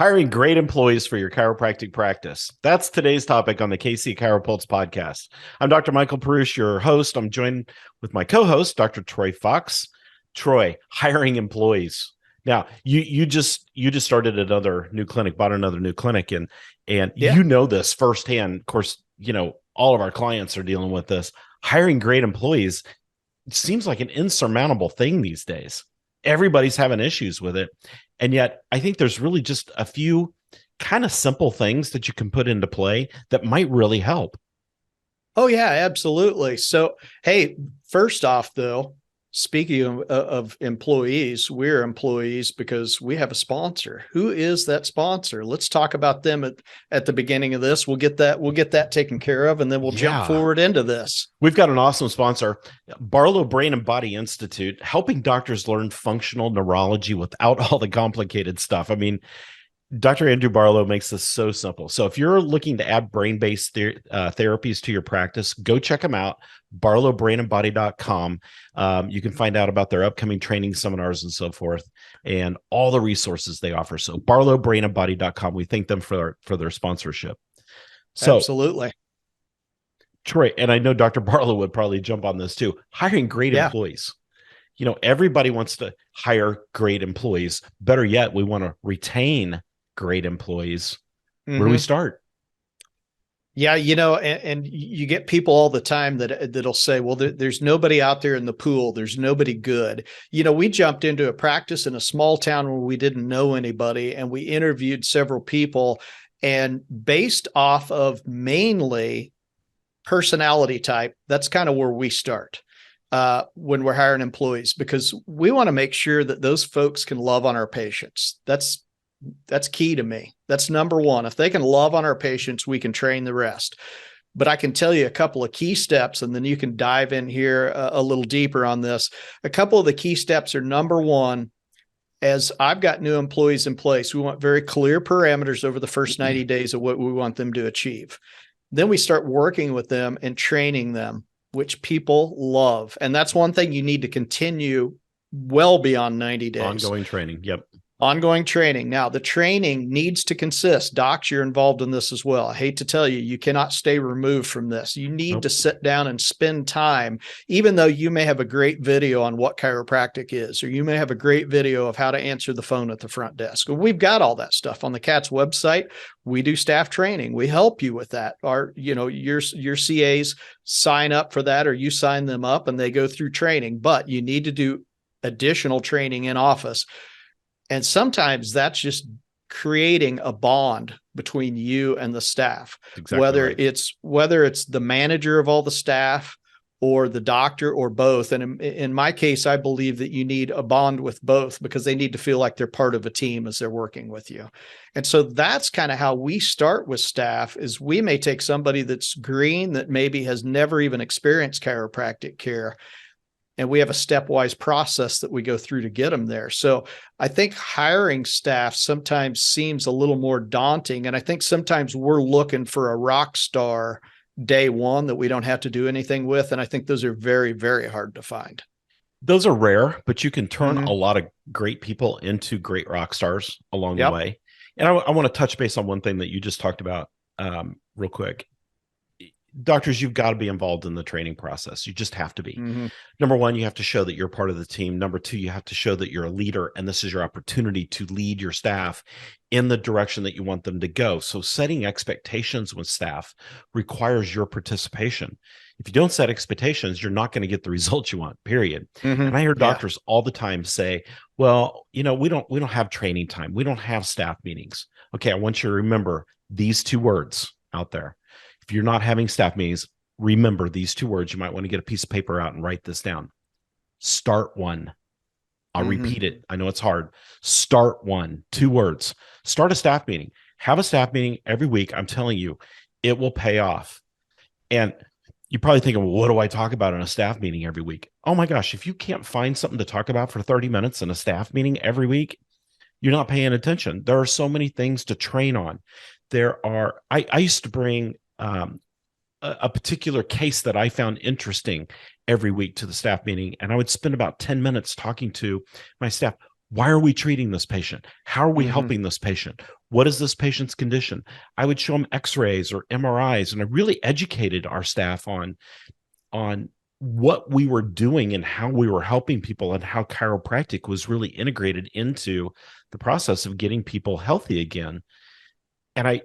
Hiring great employees for your chiropractic practice. That's today's topic on the KC CHIROpulse podcast. I'm Dr. Michael Perusich, your host. I'm joined with my co-host, Dr. Troy Fox. Troy, hiring employees. Now, you just started another new clinic, bought another new clinic, and Yeah. you know this firsthand. Of course, all of our clients are dealing with this. Hiring great employees seems like an insurmountable thing these days. Everybody's having issues with it. And yet I think there's really just a few kind of simple things that you can put into play that might really help. Oh, yeah, absolutely. So, hey, first off, though, speaking of employees, we're employees because we have a sponsor. Who is that sponsor? Let's talk about them at the beginning of this. We'll get that taken care of, and then we'll jump forward into this. We've got an awesome sponsor, Barlow Brain and Body Institute, helping doctors learn functional neurology without all the complicated stuff. I mean, Dr. Andrew Barlow makes this so simple. So if you're looking to add brain-based therapies to your practice, go check them out, barlowbrainandbody.com. You can find out about their upcoming training seminars and so forth, and all the resources they offer. So barlowbrainandbody.com. We thank them for their sponsorship. So, absolutely. Troy, and I know Dr. Barlow would probably jump on this too, hiring great employees. Everybody wants to hire great employees. Better yet, we want to retain great employees. Where do we start? Yeah, and you get people all the time that'll say, well, there's nobody out there in the pool. There's nobody good. We jumped into a practice in a small town where we didn't know anybody, and we interviewed several people. And based off of mainly personality type, that's kind of where we start when we're hiring employees, because we want to make sure that those folks can love on our patients. That's key to me. That's number one. If they can love on our patients, we can train the rest. But I can tell you a couple of key steps, and then you can dive in here a little deeper on this. A couple of the key steps are, number one, as I've got new employees in place, we want very clear parameters over the first 90 days of what we want them to achieve. Then we start working with them and training them, which people love. And that's one thing you need to continue well beyond 90 days. Ongoing training. Yep. Ongoing training. Now, the training needs to consist. Docs, you're involved in this as well. I hate to tell you, you cannot stay removed from this. You need to sit down and spend time, even though you may have a great video on what chiropractic is, or you may have a great video of how to answer the phone at the front desk. We've got all that stuff on the CATS website. We do staff training. We help you with that. Your CAs sign up for that, or you sign them up and they go through training, but you need to do additional training in office. And sometimes that's just creating a bond between you and the staff, exactly whether it's the manager of all the staff or the doctor or both. And in my case, I believe that you need a bond with both, because they need to feel like they're part of a team as they're working with you. And so that's kind of how we start with staff. Is we may take somebody that's green, that maybe has never even experienced chiropractic care, and we have a stepwise process that we go through to get them there. So I think hiring staff sometimes seems a little more daunting. And I think sometimes we're looking for a rock star day one that we don't have to do anything with. And I think those are very, very hard to find. Those are rare, but you can turn a lot of great people into great rock stars along the way. And I want to touch base on one thing that you just talked about real quick. Doctors, you've got to be involved in the training process. You just have to be. Number one, you have to show that you're part of the team. Number two, you have to show that you're a leader, and this is your opportunity to lead your staff in the direction that you want them to go. So setting expectations with staff requires your participation. If you don't set expectations, you're not going to get the results you want, period. And I hear doctors all the time say, well, we don't have training time. We don't have staff meetings. Okay, I want you to remember these two words out there. If you're not having staff meetings, remember these two words. You might want to get a piece of paper out and write this down. Start one. I'll repeat it. I know it's hard. Start one. 2 words. Start a staff meeting. Have a staff meeting every week. I'm telling you, it will pay off. And you're probably thinking, well, what do I talk about in a staff meeting every week? Oh my gosh, if you can't find something to talk about for 30 minutes in a staff meeting every week, you're not paying attention. There are so many things to train on. I used to bring a particular case that I found interesting every week to the staff meeting. And I would spend about 10 minutes talking to my staff. Why are we treating this patient? How are we Mm-hmm. helping this patient? What is this patient's condition? I would show them x-rays or MRIs, and I really educated our staff on what we were doing and how we were helping people, and how chiropractic was really integrated into the process of getting people healthy again. And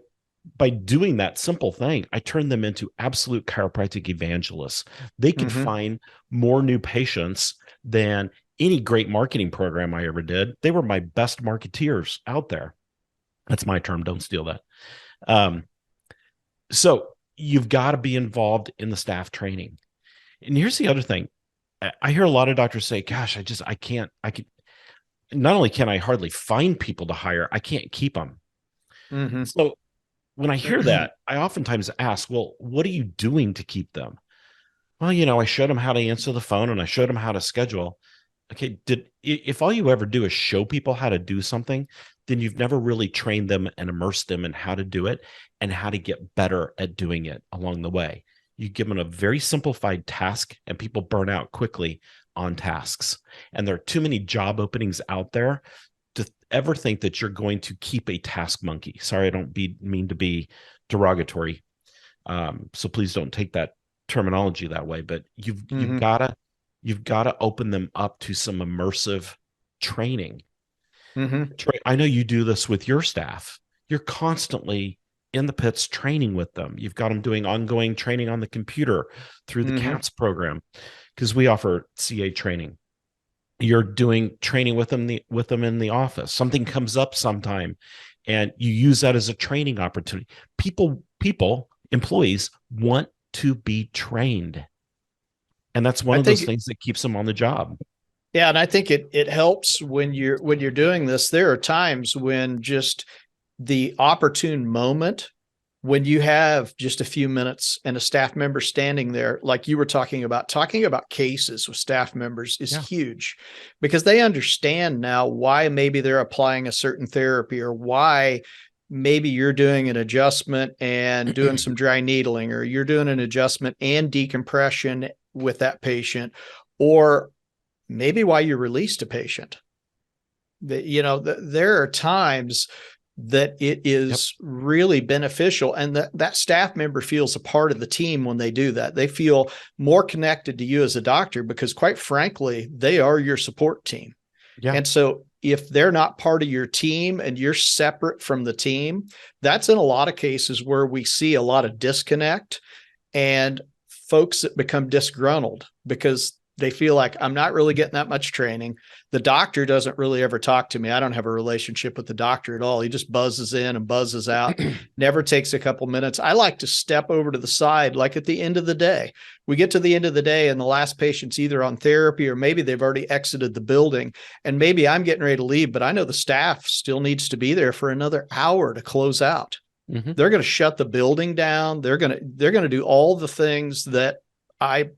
by doing that simple thing, I turned them into absolute chiropractic evangelists. They could find more new patients than any great marketing program I ever did. They were my best marketeers out there. That's my term. Don't steal that. So you've got to be involved in the staff training. And here's the other thing. I hear a lot of doctors say, gosh, I can not only can I hardly find people to hire, I can't keep them. So when I hear that, I oftentimes ask, well, what are you doing to keep them? Well, I showed them how to answer the phone, and I showed them how to schedule. Okay, if all you ever do is show people how to do something, then you've never really trained them and immersed them in how to do it and how to get better at doing it along the way. You give them a very simplified task, and people burn out quickly on tasks. And there are too many job openings out there to ever think that you're going to keep a task monkey. Sorry, I don't mean to be derogatory. So please don't take that terminology that way, but you've got to open them up to some immersive training. Troy, I know you do this with your staff. You're constantly in the pits training with them. You've got them doing ongoing training on the computer through the CATS program, because we offer CA training. You're doing training with them in the office. Something comes up sometime, and you use that as a training opportunity. Employees want to be trained, and that's one of those things that keeps them on the job. Yeah, and I think it helps when you're doing this. There are times when just the opportune moment, when you have just a few minutes and a staff member standing there, like you were talking about cases with staff members is huge, because they understand now why maybe they're applying a certain therapy, or why maybe you're doing an adjustment and doing some dry needling, or you're doing an adjustment and decompression with that patient, or maybe why you released a patient. There are times that it is really beneficial, and that staff member feels a part of the team when they do that. They feel more connected to you as a doctor, because quite frankly, they are your support team. Yeah. And so if they're not part of your team and you're separate from the team, that's in a lot of cases where we see a lot of disconnect and folks that become disgruntled because they feel like, I'm not really getting that much training. The doctor doesn't really ever talk to me. I don't have a relationship with the doctor at all. He just buzzes in and buzzes out, never takes a couple minutes. I like to step over to the side, like at the end of the day. We get to the end of the day and the last patient's either on therapy, or maybe they've already exited the building, and maybe I'm getting ready to leave, but I know the staff still needs to be there for another hour to close out. They're going to shut the building down. They're going to do all the things that I,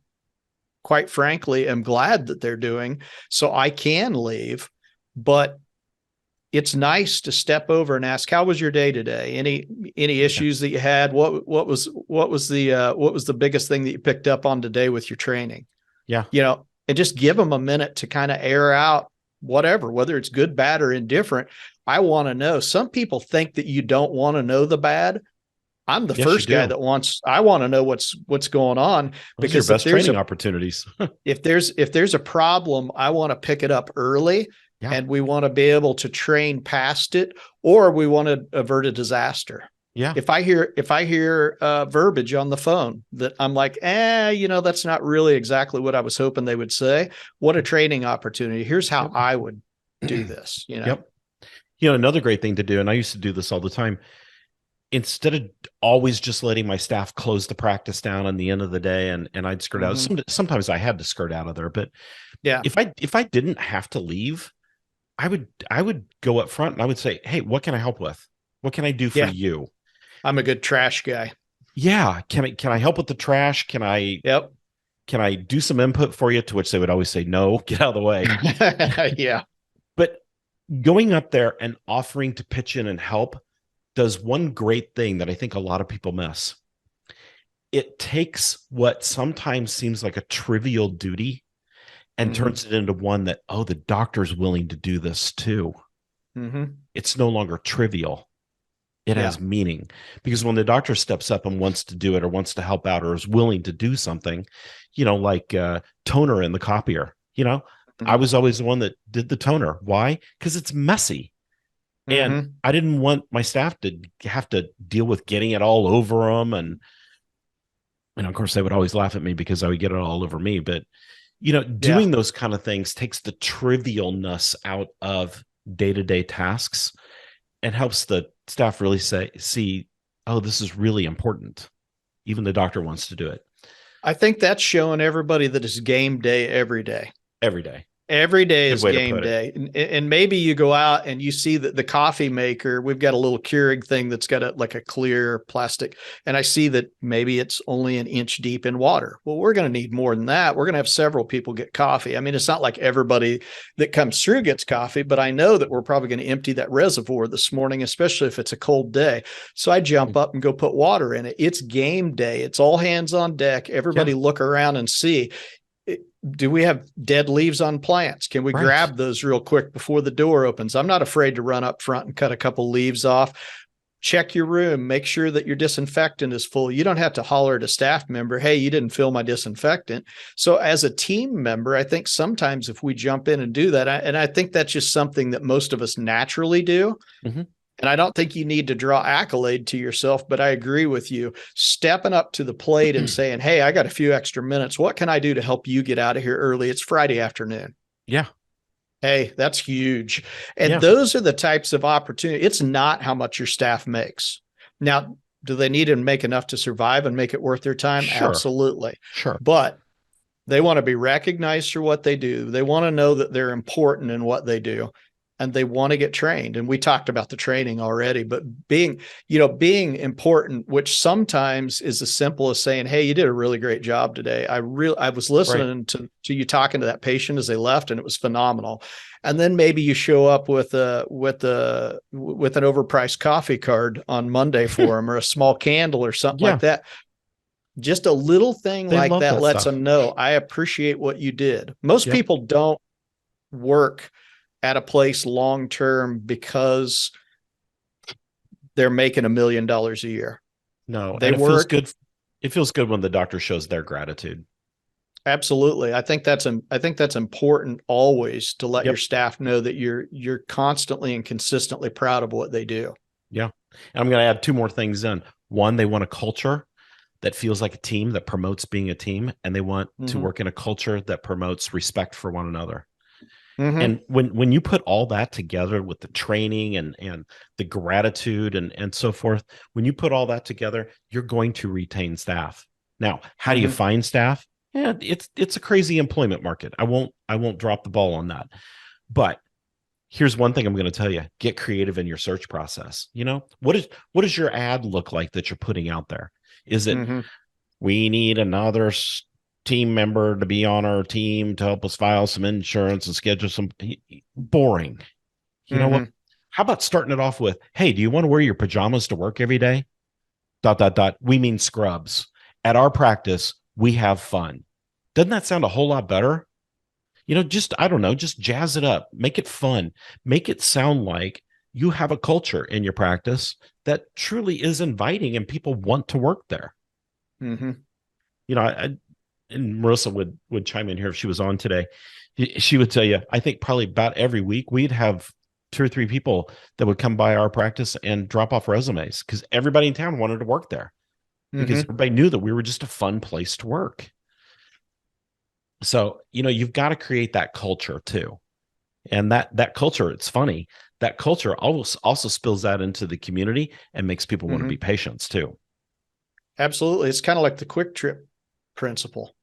quite frankly, am glad that they're doing, so I can leave. But it's nice to step over and ask, how was your day today? Any issues that you had? What was the biggest thing that you picked up on today with your training? Yeah. And just give them a minute to kind of air out whatever, whether it's good, bad, or indifferent. I want to know. Some people think that you don't want to know the bad. I'm the first guy that I want to know what's going on, because your best training opportunities. if there's a problem, I want to pick it up early, and we want to be able to train past it, or we want to avert a disaster. Yeah. If I hear verbiage on the phone that I'm like, that's not really exactly what I was hoping they would say. What a training opportunity. Here's how I would do this. Yep. Another great thing to do, and I used to do this all the time, instead of always just letting my staff close the practice down on the end of the day and I'd skirt out. Sometimes I had to skirt out of there, but if I didn't have to leave, I would go up front and I would say, hey, what can I help with? What can I do for you? I'm a good trash guy. Yeah. Can I help with the trash? Can I do some input for you? To which they would always say, no, get out of the way. Yeah. But going up there and offering to pitch in and help does one great thing that I think a lot of people miss. It takes what sometimes seems like a trivial duty and turns it into one that, oh, the doctor's willing to do this too. It's no longer trivial. It has meaning, because when the doctor steps up and wants to do it or wants to help out or is willing to do something, like toner in the copier, I was always the one that did the toner. Why? Because it's messy. And I didn't want my staff to have to deal with getting it all over them. And of course, they would always laugh at me because I would get it all over me. But, doing those kind of things takes the trivialness out of day-to-day tasks and helps the staff really see, oh, this is really important. Even the doctor wants to do it. I think that's showing everybody that it's game day every day. Every day. Every day is game day. And maybe you go out and you see that the coffee maker, we've got a little Keurig thing that's got a clear plastic. And I see that maybe it's only an inch deep in water. Well, we're going to need more than that. We're going to have several people get coffee. I mean, it's not like everybody that comes through gets coffee, but I know that we're probably going to empty that reservoir this morning, especially if it's a cold day. So I jump up and go put water in it. It's game day. It's all hands on deck. Everybody look around and see. Do we have dead leaves on plants? Can we grab those real quick before the door opens? I'm not afraid to run up front and cut a couple leaves off. Check your room. Make sure that your disinfectant is full. You don't have to holler at a staff member, hey, you didn't fill my disinfectant. So as a team member, I think sometimes if we jump in and do that, and I think that's just something that most of us naturally do. And I don't think you need to draw accolade to yourself, but I agree with you. Stepping up to the plate and saying, hey, I got a few extra minutes. What can I do to help you get out of here early? It's Friday afternoon. Yeah. Hey, that's huge. And those are the types of opportunity. It's not how much your staff makes. Now, do they need to make enough to survive and make it worth their time? Sure. Absolutely. Sure. But they want to be recognized for what they do. They want to know that they're important in what they do. And they want to get trained. And we talked about the training already, but being important, which sometimes is as simple as saying, hey, you did a really great job today. I was listening to you talking to that patient as they left, and it was phenomenal. And then maybe you show up with an overpriced coffee card on Monday for them, or a small candle or something like that. Just a little thing like that lets them know, I appreciate what you did. Most people don't work at a place long-term because they're making $1 million a year. No, it feels good. It feels good when the doctor shows their gratitude. Absolutely. I think that's important always, to let your staff know that you're constantly and consistently proud of what they do. Yeah. And I'm going to add 2 more things in. One, they want a culture that feels like a team, that promotes being a team, and they want to work in a culture that promotes respect for one another. And when you put all that together with the training and the gratitude and so forth, when you put all that together, you're going to retain staff. Now, how do you find staff? Yeah, it's a crazy employment market. I won't drop the ball on that. But here's one thing I'm going to tell you: get creative in your search process. What does your ad look like that you're putting out there? Is it we need another team member to be on our team to help us file some insurance and schedule some? Boring. You know what? How about starting it off with, hey, do you want to wear your pajamas to work every day? ... We mean scrubs. At our practice, we have fun. Doesn't that sound a whole lot better? I don't know, just jazz it up. Make it fun. Make it sound like you have a culture in your practice that truly is inviting and people want to work there. And Marissa would chime in here if she was on today. She would tell you, I think probably about every week we'd have 2 or 3 people that would come by our practice and drop off resumes because everybody in town wanted to work there because everybody knew that we were just a fun place to work. So, you've got to create that culture too. And that culture, it's funny, that culture also spills out into the community and makes people want to be patients too. Absolutely. It's kind of like the Quick Trip principle.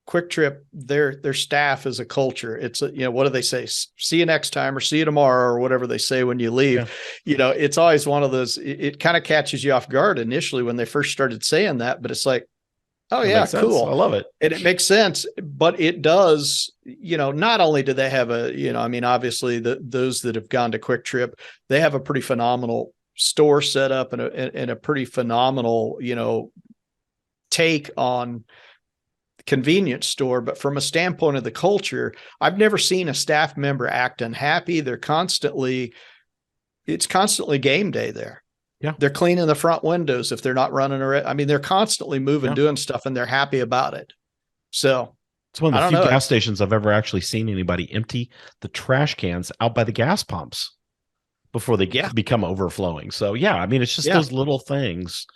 Quick Trip, their staff is a culture. It's what do they say? See you next time, or see you tomorrow, or whatever they say when you leave. It's always one of those, it kind of catches you off guard initially when they first started saying that, but it's like, oh yeah, cool. I love it. And it makes sense, but it does, not only do they have obviously those that have gone to Quick Trip, they have a pretty phenomenal store set up and a pretty phenomenal, take on convenience store, but from a standpoint of the culture, I've never seen a staff member act unhappy. It's constantly game day there. Yeah. They're cleaning the front windows if they're not running around. I mean, they're constantly moving, doing stuff, and they're happy about it. So it's one of the few gas stations I've ever actually seen anybody empty the trash cans out by the gas pumps before they become overflowing. So yeah, I mean, it's just those little things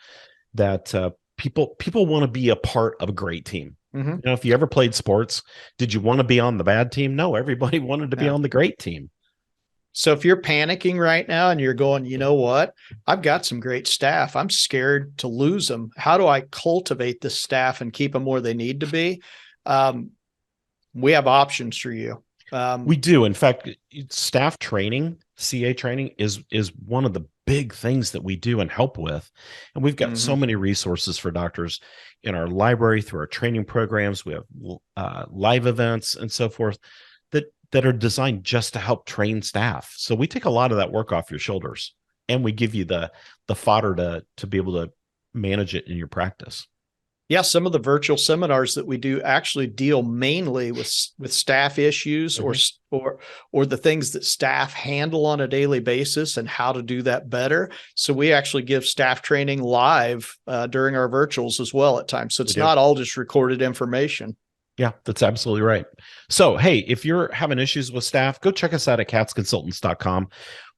that people want to be a part of a great team. Mm-hmm. You know, if you ever played sports, did you want to be on the bad team? No, everybody wanted to be on the great team. So if you're panicking right now and you're going, you know what, I've got some great staff, I'm scared to lose them. How do I cultivate this staff and keep them where they need to be? We have options for you. We do. In fact, staff training, CA training is one of the big things that we do and help with. And we've got so many resources for doctors in our library through our training programs. We have live events and so forth that are designed just to help train staff. So we take a lot of that work off your shoulders, and we give you the fodder to be able to manage it in your practice. Yeah, some of the virtual seminars that we do actually deal mainly with staff issues or the things that staff handle on a daily basis and how to do that better. So we actually give staff training live during our virtuals as well at times. So it's not all just recorded information. Yeah, that's absolutely right. So, hey, if you're having issues with staff, go check us out at katzconsultants.com.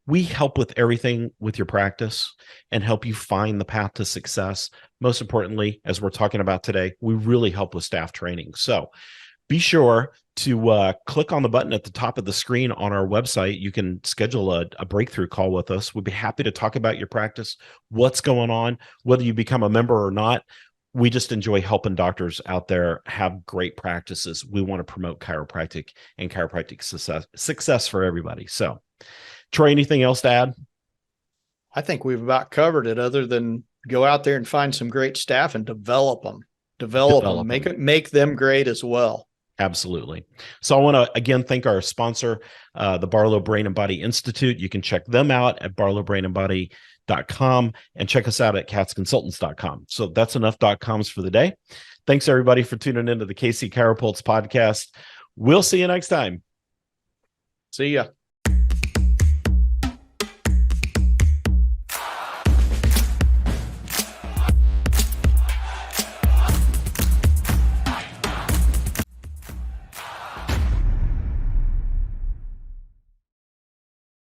We help with everything with your practice and help you find the path to success. Most importantly, as we're talking about today, we really help with staff training. So be sure to click on the button at the top of the screen on our website. You can schedule a breakthrough call with us. We'd be happy to talk about your practice, what's going on, whether you become a member or not. We just enjoy helping doctors out there have great practices. We want to promote chiropractic and chiropractic success for everybody. So, Troy, anything else to add? I think we've about covered it, other than go out there and find some great staff and develop them, make them great as well. Absolutely. So I want to, again, thank our sponsor, the Barlow Brain and Body Institute. You can check them out at barlowbrainandbody.com and check us out at katzconsultants.com. So that's enough .coms for the day. Thanks, everybody, for tuning into the KC CHIROpulse podcast. We'll see you next time. See ya.